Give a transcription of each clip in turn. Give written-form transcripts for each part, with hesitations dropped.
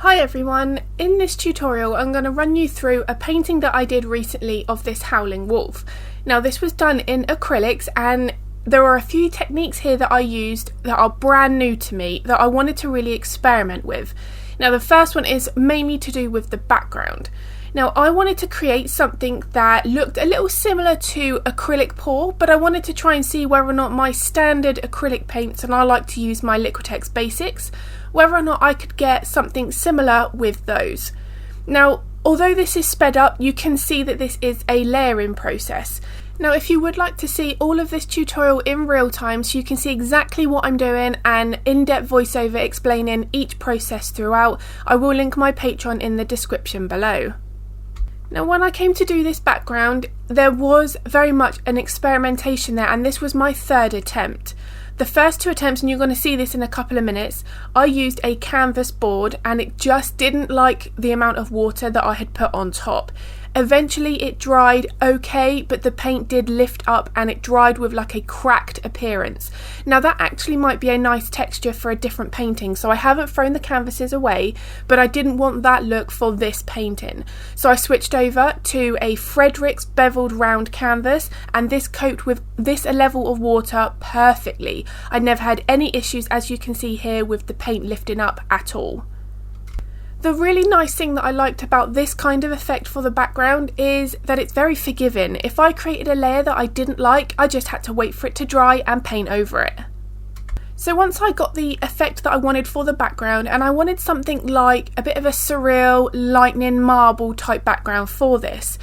Hi everyone, in this tutorial I'm going to run you through a painting that I did recently of this howling wolf. Now this was done in acrylics and there are a few techniques here that I used that are brand new to me that I wanted to really experiment with. Now the first one is mainly to do with the background. Now I wanted to create something that looked a little similar to acrylic pour, but I wanted to try and see whether or not my standard acrylic paints, and I like to use my Liquitex basics, whether or not I could get something similar with those. Now although this is sped up, you can see that this is a layering process. Now if you would like to see all of this tutorial in real time so you can see exactly what I'm doing and in-depth voiceover explaining each process throughout, I will link my Patreon in the description below. Now when I came to do this background, there was very much an experimentation there, and this was my third attempt. The first two attempts, and you're going to see this in a couple of minutes, I used a canvas board and it just didn't like the amount of water that I had put on top. Eventually it dried okay, but the paint did lift up and it dried with like a cracked appearance. Now that actually might be a nice texture for a different painting, so I haven't thrown the canvases away, but I didn't want that look for this painting. So I switched over to a Acrylics bevelled round canvas, and this coat with this level of water perfectly. I never had any issues, as you can see here, with the paint lifting up at all. The really nice thing that I liked about this kind of effect for the background is that it's very forgiving. If I created a layer that I didn't like, I just had to wait for it to dry and paint over it. So once I got the effect that I wanted for the background, and I wanted something like a bit of a surreal lightning marble type background for this.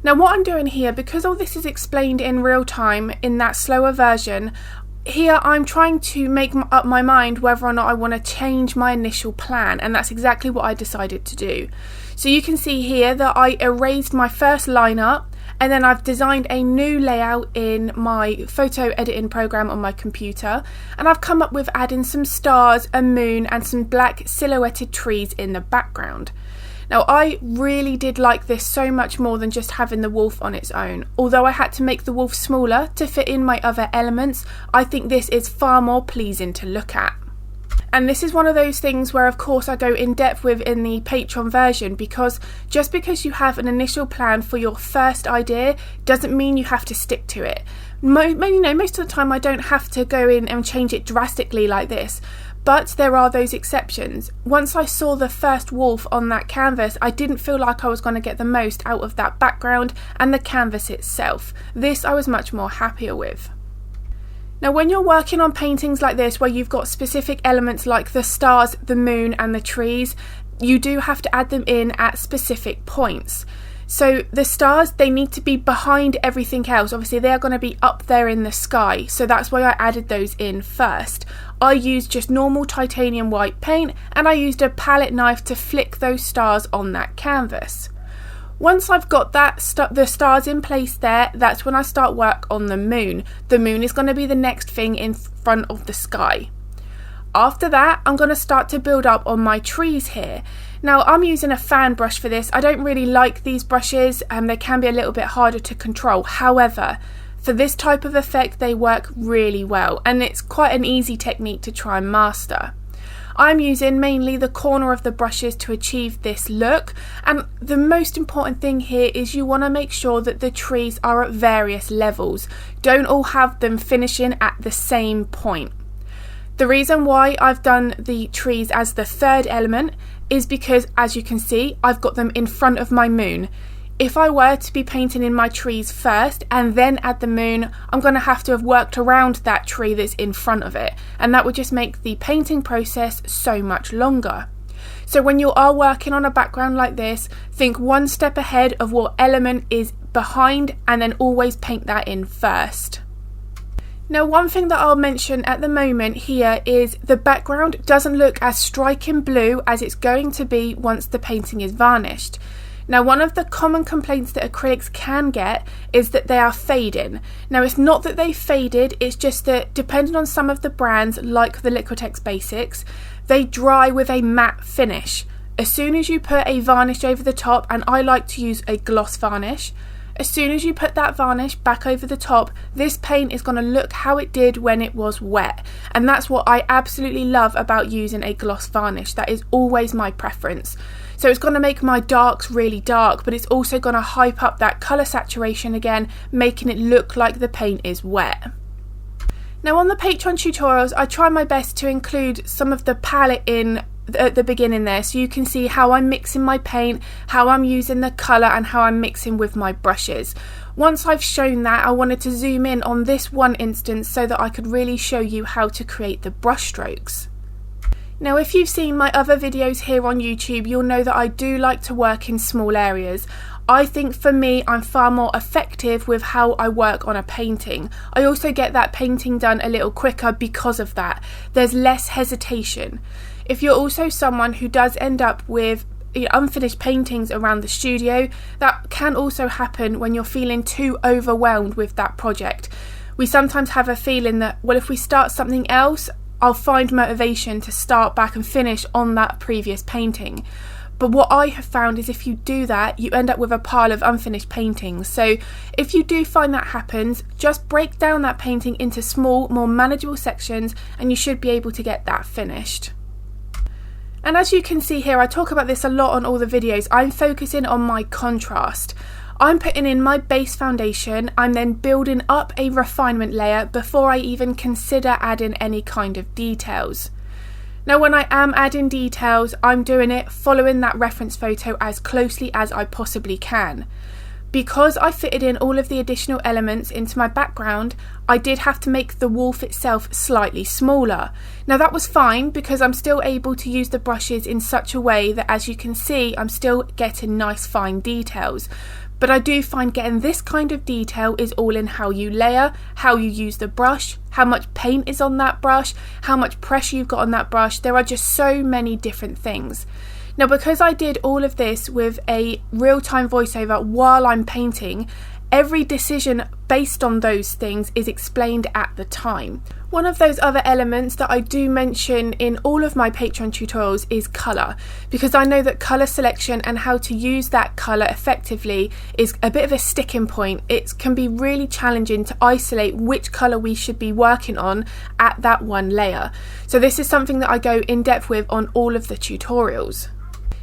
Now what I'm doing here, because all this is explained in real time in that slower version, here I'm trying to make up my mind whether or not I want to change my initial plan, and that's exactly what I decided to do. So you can see here that I erased my first line up, and then I've designed a new layout in my photo editing program on my computer, and I've come up with adding some stars, a moon and some black silhouetted trees in the background. Now I really did like this so much more than just having the wolf on its own. Although I had to make the wolf smaller to fit in my other elements, I think this is far more pleasing to look at. And this is one of those things where of course I go in depth with in the Patreon version, because just because you have an initial plan for your first idea doesn't mean you have to stick to it. Most of the time I don't have to go in and change it drastically like this. But there are those exceptions. Once I saw the first wolf on that canvas, I didn't feel like I was going to get the most out of that background and the canvas itself. This I was much more happier with. Now when you're working on paintings like this where you've got specific elements like the stars, the moon and the trees, you do have to add them in at specific points. So the stars, they need to be behind everything else. Obviously they are going to be up there in the sky, so that's why I added those in first. I used just normal titanium white paint, and I used a palette knife to flick those stars on that canvas. Once I've got the stars in place there, that's when I start work on the moon. The moon is going to be the next thing in front of the sky. After that, I'm going to start to build up on my trees here. Now I'm using a fan brush for this. I don't really like these brushes and they can be a little bit harder to control. However, for this type of effect they work really well, and it's quite an easy technique to try and master. I'm using mainly the corner of the brushes to achieve this look, and the most important thing here is you want to make sure that the trees are at various levels. Don't all have them finishing at the same point. The reason why I've done the trees as the third element is because, as you can see, I've got them in front of my moon. If I were to be painting in my trees first and then add the moon, I'm going to have to have worked around that tree that's in front of it, and that would just make the painting process so much longer. So when you are working on a background like this, think one step ahead of what element is behind and then always paint that in first. Now one thing that I'll mention at the moment here is the background doesn't look as striking blue as it's going to be once the painting is varnished. Now one of the common complaints that acrylics can get is that they are fading. Now it's not that they faded, it's just that depending on some of the brands like the Liquitex basics, they dry with a matte finish. As soon as you put a varnish over the top, and I like to use a gloss varnish, As soon as you put that varnish back over the top, this paint is going to look how it did when it was wet. And that's what I absolutely love about using a gloss varnish. That is always my preference. So it's going to make my darks really dark, but it's also going to hype up that colour saturation again, making it look like the paint is wet. Now on the Patreon tutorials, I try my best to include some of the palette in at the beginning there, so you can see how I'm mixing my paint, how I'm using the colour and how I'm mixing with my brushes. Once I've shown that, I wanted to zoom in on this one instance so that I could really show you how to create the brush strokes. Now if you've seen my other videos here on YouTube, you'll know that I do like to work in small areas. I think for me, I'm far more effective with how I work on a painting. I also get that painting done a little quicker because of that. There's less hesitation. If you're also someone who does end up with unfinished paintings around the studio, that can also happen when you're feeling too overwhelmed with that project. We sometimes have a feeling that, well, if we start something else, I'll find motivation to start back and finish on that previous painting. But what I have found is if you do that, you end up with a pile of unfinished paintings. So if you do find that happens, just break down that painting into small, more manageable sections and you should be able to get that finished. And as you can see here, I talk about this a lot on all the videos, I'm focusing on my contrast. I'm putting in my base foundation, I'm then building up a refinement layer before I even consider adding any kind of details. Now when I am adding details, I'm doing it following that reference photo as closely as I possibly can. Because I fitted in all of the additional elements into my background, I did have to make the wolf itself slightly smaller. Now that was fine because I'm still able to use the brushes in such a way that, as you can see, I'm still getting nice fine details. But I do find getting this kind of detail is all in how you layer, how you use the brush, how much paint is on that brush, how much pressure you've got on that brush. There are just so many different things. Now because I did all of this with a real-time voiceover while I'm painting, every decision based on those things is explained at the time. One of those other elements that I do mention in all of my Patreon tutorials is colour, because I know that colour selection and how to use that colour effectively is a bit of a sticking point. It can be really challenging to isolate which colour we should be working on at that one layer. So this is something that I go in depth with on all of the tutorials.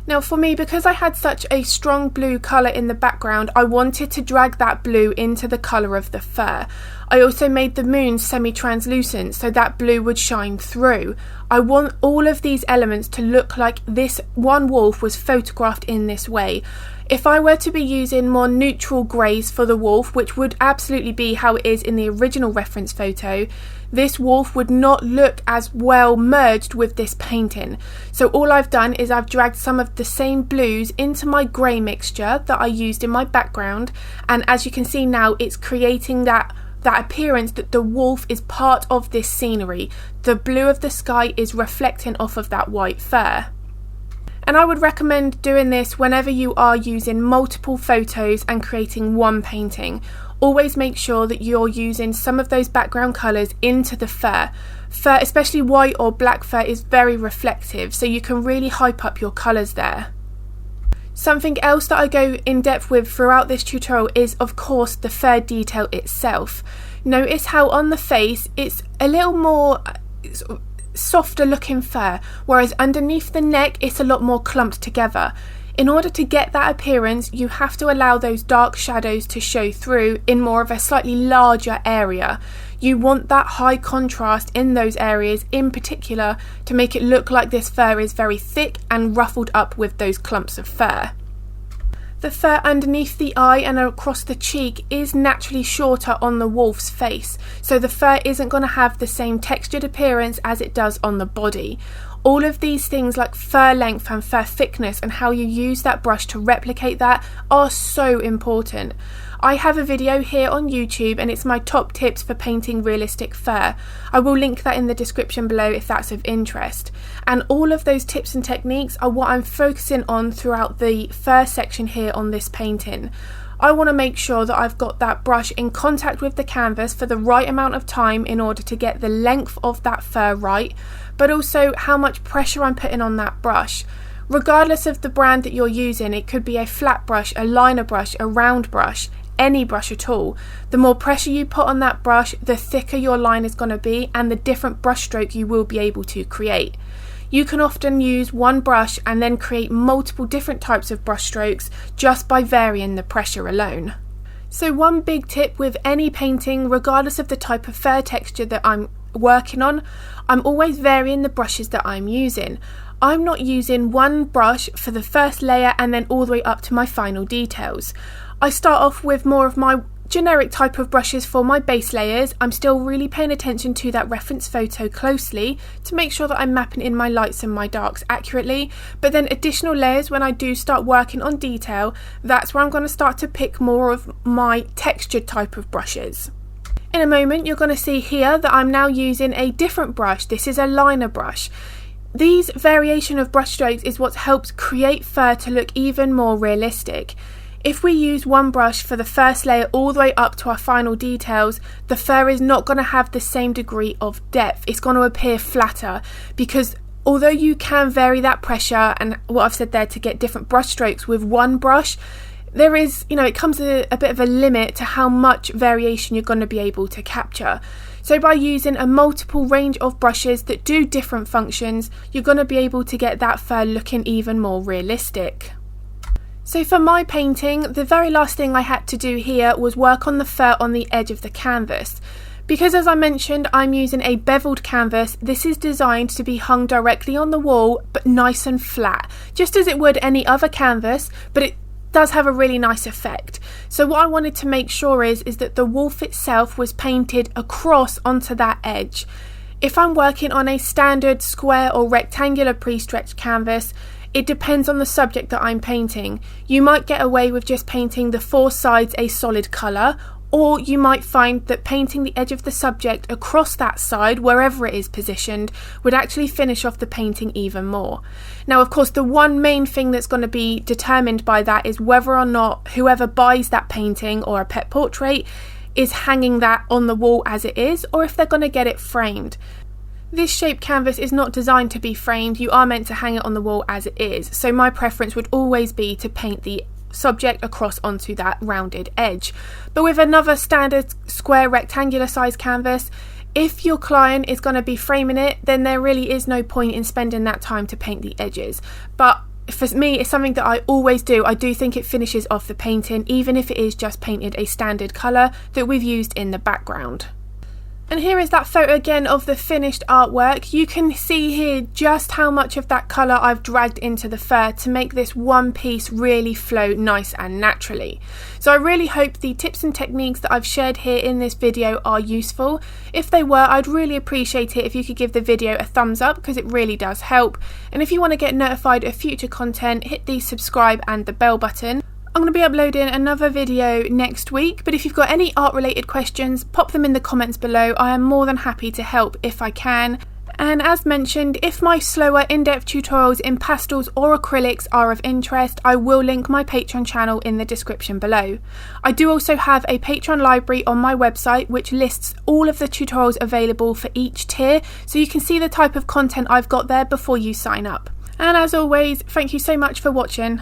Now for me, because I had such a strong blue colour in the background, I wanted to drag that blue into the colour of the fur. I also made the moon semi-translucent so that blue would shine through. I want all of these elements to look like this one wolf was photographed in this way. If I were to be using more neutral greys for the wolf, which would absolutely be how it is in the original reference photo, this wolf would not look as well merged with this painting. So all I've done is I've dragged some of the same blues into my grey mixture that I used in my background, and as you can see now, it's creating that appearance that the wolf is part of this scenery. The blue of the sky is reflecting off of that white fur. And I would recommend doing this whenever you are using multiple photos and creating one painting. Always make sure that you're using some of those background colours into the fur. Fur, especially white or black fur, is very reflective, so you can really hype up your colours there. Something else that I go in depth with throughout this tutorial is, of course, the fur detail itself. Notice how on the face it's a little more softer looking fur, whereas underneath the neck it's a lot more clumped together. In order to get that appearance, you have to allow those dark shadows to show through in more of a slightly larger area. You want that high contrast in those areas in particular to make it look like this fur is very thick and ruffled up with those clumps of fur. The fur underneath the eye and across the cheek is naturally shorter on the wolf's face, so the fur isn't going to have the same textured appearance as it does on the body. All of these things like fur length and fur thickness and how you use that brush to replicate that are so important. I have a video here on YouTube and it's my top tips for painting realistic fur. I will link that in the description below if that's of interest. And all of those tips and techniques are what I'm focusing on throughout the fur section here on this painting. I want to make sure that I've got that brush in contact with the canvas for the right amount of time in order to get the length of that fur right, but also how much pressure I'm putting on that brush. Regardless of the brand that you're using, it could be a flat brush, a liner brush, a round brush. any brush at all. The more pressure you put on that brush, the thicker your line is going to be and the different brush stroke you will be able to create. You can often use one brush and then create multiple different types of brush strokes just by varying the pressure alone. So one big tip with any painting, regardless of the type of fur texture that I'm working on, I'm always varying the brushes that I'm using. I'm not using one brush for the first layer and then all the way up to my final details. I start off with more of my generic type of brushes for my base layers. I'm still really paying attention to that reference photo closely to make sure that I'm mapping in my lights and my darks accurately, but then additional layers, when I do start working on detail, that's where I'm going to start to pick more of my textured type of brushes. In a moment you're going to see here that I'm now using a different brush. This is a liner brush. These variation of brush strokes is what helps create fur to look even more realistic. If we use one brush for the first layer all the way up to our final details, the fur is not going to have the same degree of depth. It's going to appear flatter because although you can vary that pressure and what I've said there to get different brush strokes with one brush, there is, it comes a bit of a limit to how much variation you're going to be able to capture. So by using a multiple range of brushes that do different functions, you're going to be able to get that fur looking even more realistic. So for my painting, the very last thing I had to do here was work on the fur on the edge of the canvas. Because as I mentioned, I'm using a beveled canvas, this is designed to be hung directly on the wall, but nice and flat, just as it would any other canvas, but it does have a really nice effect. So what I wanted to make sure is that the wolf itself was painted across onto that edge. If I'm working on a standard square or rectangular pre-stretched canvas, it depends on the subject that I'm painting. You might get away with just painting the four sides a solid colour, or you might find that painting the edge of the subject across that side, wherever it is positioned, would actually finish off the painting even more. Now, of course, the one main thing that's going to be determined by that is whether or not whoever buys that painting or a pet portrait is hanging that on the wall as it is, or if they're going to get it framed. This shape canvas is not designed to be framed, you are meant to hang it on the wall as it is, so my preference would always be to paint the subject across onto that rounded edge. But with another standard square rectangular size canvas, if your client is going to be framing it, then there really is no point in spending that time to paint the edges. But for me, it's something that I always do. I do think it finishes off the painting, even if it is just painted a standard colour that we've used in the background. And here is that photo again of the finished artwork. You can see here just how much of that colour I've dragged into the fur to make this one piece really flow nice and naturally. So I really hope the tips and techniques that I've shared here in this video are useful. If they were, I'd really appreciate it if you could give the video a thumbs up because it really does help. And if you want to get notified of future content, hit the subscribe and the bell button. I'm going to be uploading another video next week, but if you've got any art related questions, pop them in the comments below. I am more than happy to help if I can. And as mentioned, if my slower in-depth tutorials in pastels or acrylics are of interest, I will link my Patreon channel in the description below. I do also have a Patreon library on my website which lists all of the tutorials available for each tier, so you can see the type of content I've got there before you sign up. And as always, thank you so much for watching.